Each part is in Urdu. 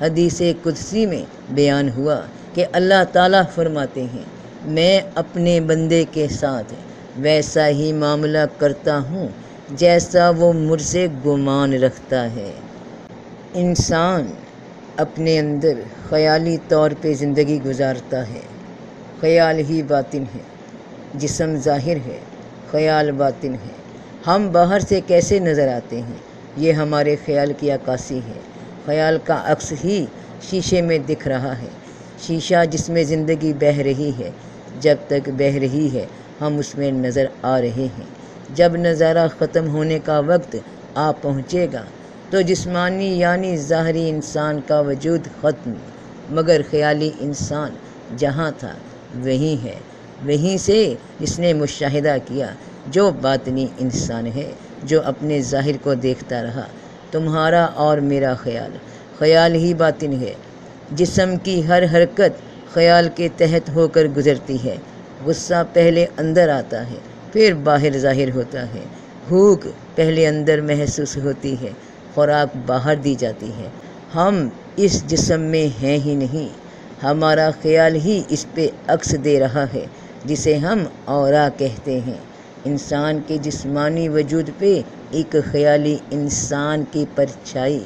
حدیث قدسی میں بیان ہوا کہ اللہ تعالیٰ فرماتے ہیں میں اپنے بندے کے ساتھ ویسا ہی معاملہ کرتا ہوں جیسا وہ مجھ سے گمان رکھتا ہے۔ انسان اپنے اندر خیالی طور پہ زندگی گزارتا ہے، خیال ہی باطن ہے، جسم ظاہر ہے، خیال باطن ہے۔ ہم باہر سے کیسے نظر آتے ہیں یہ ہمارے خیال کی عکاسی ہے۔ خیال کا عکس ہی شیشے میں دکھ رہا ہے، شیشہ جس میں زندگی بہہ رہی ہے۔ جب تک بہہ رہی ہے ہم اس میں نظر آ رہے ہیں، جب نظارہ ختم ہونے کا وقت آ پہنچے گا تو جسمانی یعنی ظاہری انسان کا وجود ختم، مگر خیالی انسان جہاں تھا وہیں ہے، وہیں سے جس نے مشاہدہ کیا جو باطنی انسان ہے، جو اپنے ظاہر کو دیکھتا رہا۔ تمہارا اور میرا خیال، خیال ہی باطن ہے۔ جسم کی ہر حرکت خیال کے تحت ہو کر گزرتی ہے۔ غصہ پہلے اندر آتا ہے پھر باہر ظاہر ہوتا ہے۔ بھوک پہلے اندر محسوس ہوتی ہے، خوراک باہر دی جاتی ہے۔ ہم اس جسم میں ہیں ہی نہیں، ہمارا خیال ہی اس پہ عکس دے رہا ہے جسے ہم اورا کہتے ہیں۔ انسان کے جسمانی وجود پہ ایک خیالی انسان کی پرچھائی،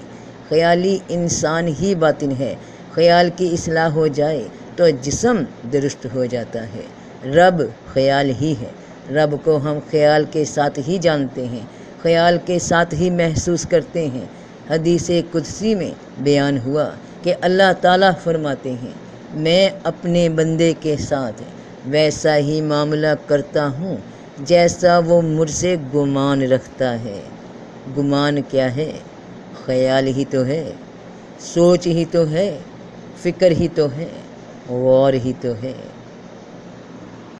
خیالی انسان ہی باطن ہے۔ خیال کی اصلاح ہو جائے تو جسم درست ہو جاتا ہے۔ رب خیال ہی ہے، رب کو ہم خیال کے ساتھ ہی جانتے ہیں، خیال کے ساتھ ہی محسوس کرتے ہیں۔ حدیث قدسی میں بیان ہوا کہ اللہ تعالیٰ فرماتے ہیں میں اپنے بندے کے ساتھ ویسا ہی معاملہ کرتا ہوں جیسا وہ مجھ سے گمان رکھتا ہے۔ گمان کیا ہے؟ خیال ہی تو ہے، سوچ ہی تو ہے، فکر ہی تو ہے، غور ہی تو ہے۔